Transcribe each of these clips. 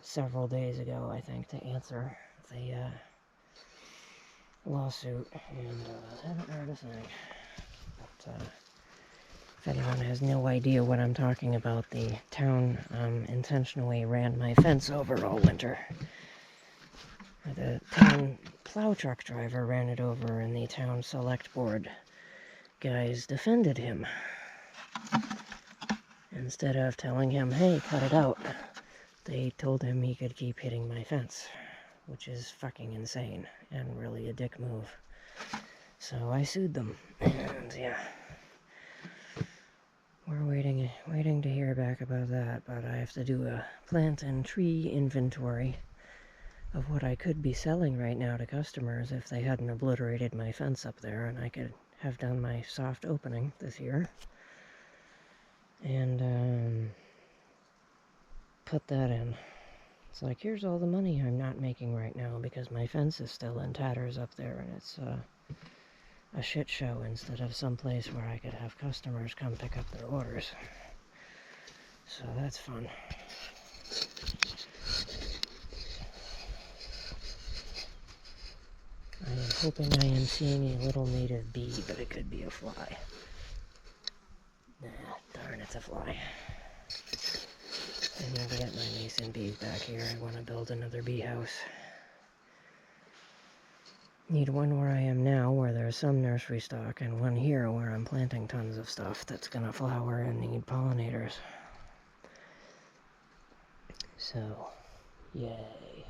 several days ago, I think, to answer the lawsuit, and haven't heard a thing. But if anyone has no idea what I'm talking about, the town intentionally ran my fence over all winter. The town plow truck driver ran it over, and the town select board guys defended him. Instead of telling him, hey, cut it out, they told him he could keep hitting my fence, which is fucking insane and really a dick move. So I sued them, and yeah, we're waiting to hear back about that, but I have to do a plant and tree inventory of what I could be selling right now to customers if they hadn't obliterated my fence up there, and I could have done my soft opening this year. And put that in. It's like, here's all the money I'm not making right now because my fence is still in tatters up there, and it's a shit show instead of someplace where I could have customers come pick up their orders. So that's fun. I am hoping I am seeing a little native bee, but it could be a fly. Nah, darn, it's a fly. I need to get my mason bees back here. I want to build another bee house. Need one where I am now, where there's some nursery stock, and one here where I'm planting tons of stuff that's gonna flower and need pollinators. So, yay.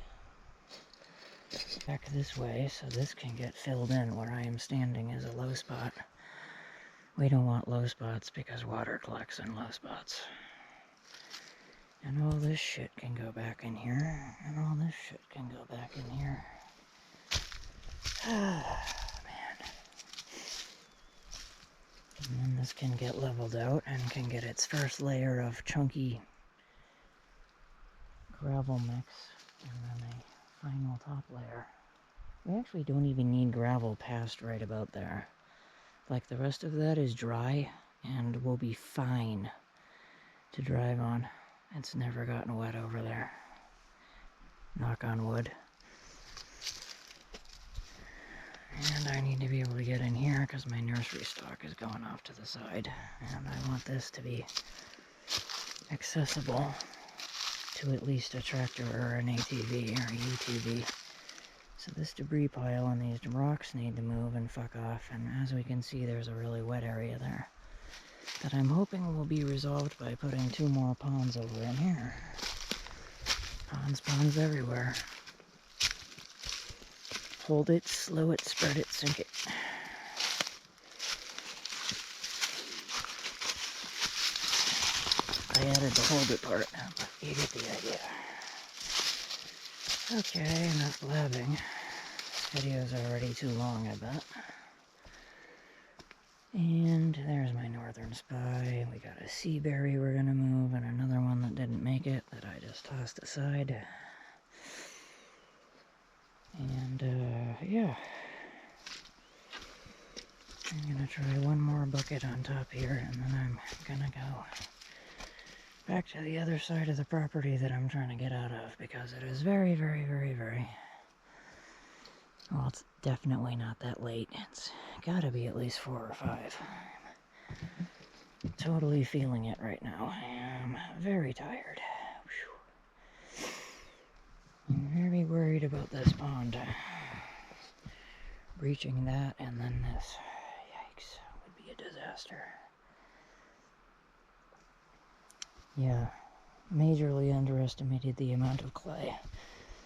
Back this way, so this can get filled in. Where I am standing is a low spot. We don't want low spots because water collects in low spots. And all this shit can go back in here, and all this shit can go back in here. Man. And then this can get leveled out and can get its first layer of chunky gravel mix, and then a final top layer. We actually don't even need gravel past right about there. Like, the rest of that is dry and will be fine to drive on. It's never gotten wet over there. Knock on wood. And I need to be able to get in here because my nursery stock is going off to the side. And I want this to be accessible to at least a tractor or an ATV or a UTV. So this debris pile and these rocks need to move and fuck off. And as we can see, there's a really wet area there that I'm hoping will be resolved by putting 2 more ponds over in here. Ponds everywhere. Hold it, slow it, spread it, sink it. I added the hold it part, but you get the idea. Okay, enough blabbing. This video's already too long, I bet. And there's my northern spy. We got a sea berry we're gonna move, and another one that didn't make it that I just tossed aside. And, yeah. I'm gonna try one more bucket on top here, and then I'm gonna go back to the other side of the property that I'm trying to get out of, because it is very, very, very, very... Well, it's definitely not that late. It's gotta be at least 4 or 5. I'm totally feeling it right now. I'm very tired. Whew. I'm very worried about this pond. Breaching that and then this. Yikes, would be a disaster. Yeah, majorly underestimated the amount of clay.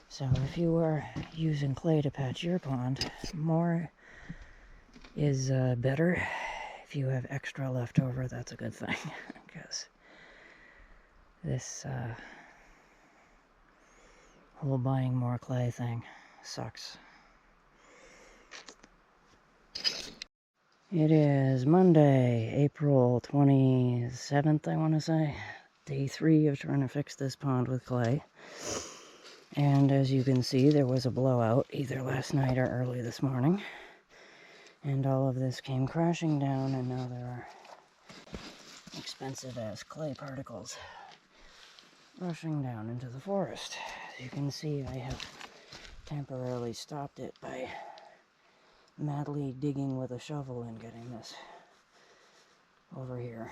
So if you are using clay to patch your pond, more is better. If you have extra left over, that's a good thing, because this whole buying more clay thing sucks. It is Monday, April 27th, I want to say. Day 3 of trying to fix this pond with clay. And as you can see, there was a blowout either last night or early this morning. And all of this came crashing down, and now there are expensive-ass clay particles rushing down into the forest. As you can see, I have temporarily stopped it by madly digging with a shovel and getting this over here.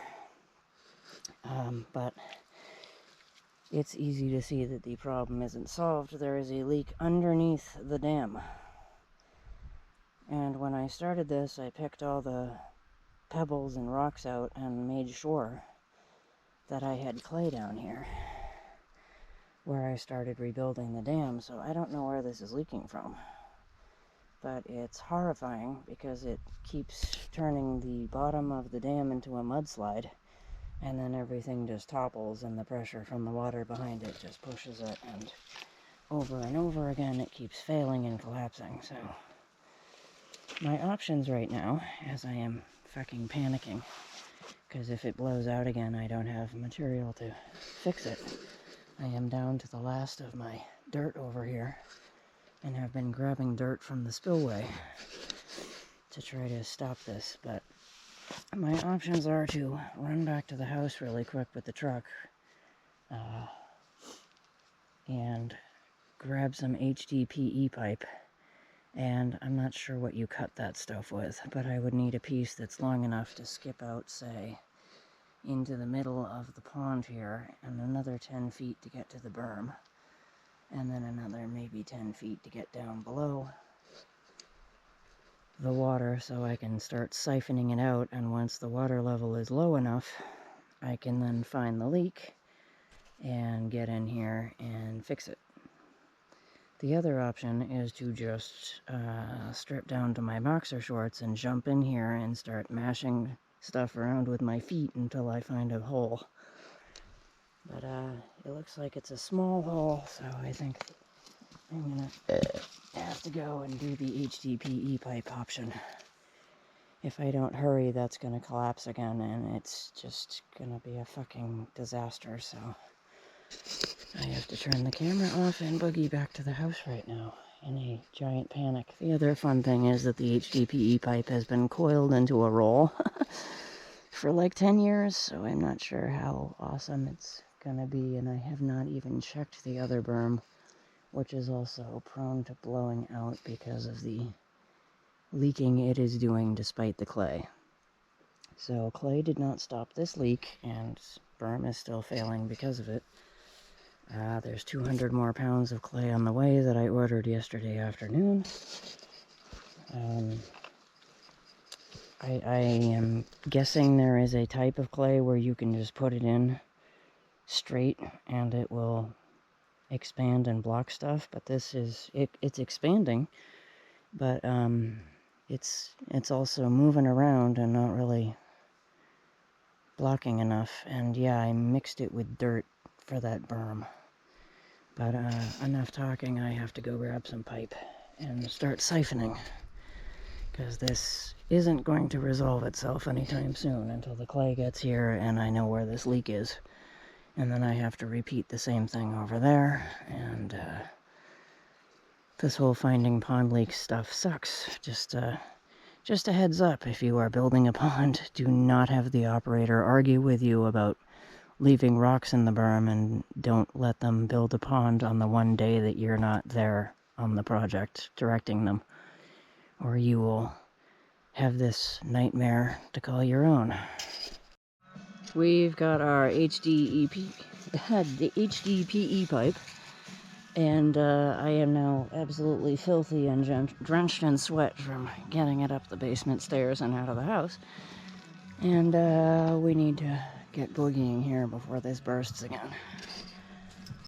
But it's easy to see that the problem isn't solved. There is a leak underneath the dam. And when I started this, I picked all the pebbles and rocks out and made sure that I had clay down here where I started rebuilding the dam. So I don't know where this is leaking from. But it's horrifying because it keeps turning the bottom of the dam into a mudslide, and then everything just topples and the pressure from the water behind it just pushes it, and over again it keeps failing and collapsing. So my options right now, as I am fucking panicking, because if it blows out again I don't have material to fix it. I am down to the last of my dirt over here and have been grabbing dirt from the spillway to try to stop this, but my options are to run back to the house really quick with the truck and grab some HDPE pipe, and I'm not sure what you cut that stuff with, but I would need a piece that's long enough to skip out, say, into the middle of the pond here, and another 10 feet to get to the berm, and then another maybe 10 feet to get down below the water so I can start siphoning it out, and once the water level is low enough, I can then find the leak and get in here and fix it. The other option is to just strip down to my boxer shorts and jump in here and start mashing stuff around with my feet until I find a hole. But it looks like it's a small hole, so I think I'm gonna have to go and do the HDPE pipe option. If I don't hurry, that's gonna collapse again, and it's just gonna be a fucking disaster, so I have to turn the camera off and boogie back to the house right now in a giant panic. The other fun thing is that the HDPE pipe has been coiled into a roll for like 10 years, so I'm not sure how awesome it's gonna be, and I have not even checked the other berm, which is also prone to blowing out because of the leaking it is doing despite the clay. So clay did not stop this leak, and berm is still failing because of it. There's 200 more pounds of clay on the way that I ordered yesterday afternoon. I am guessing there is a type of clay where you can just put it in straight and it will expand and block stuff, but this is, it's expanding, but it's also moving around and not really blocking enough. And yeah, I mixed it with dirt for that berm. But enough talking, I have to go grab some pipe and start siphoning, because this isn't going to resolve itself anytime soon until the clay gets here and I know where this leak is. And then I have to repeat the same thing over there, and this whole finding pond leak stuff sucks. Just a heads up, if you are building a pond, do not have the operator argue with you about leaving rocks in the berm, and don't let them build a pond on the one day that you're not there on the project directing them, or you will have this nightmare to call your own. We've got our the HDPE pipe, and I am now absolutely filthy and drenched in sweat from getting it up the basement stairs and out of the house, and we need to get boogieing here before this bursts again.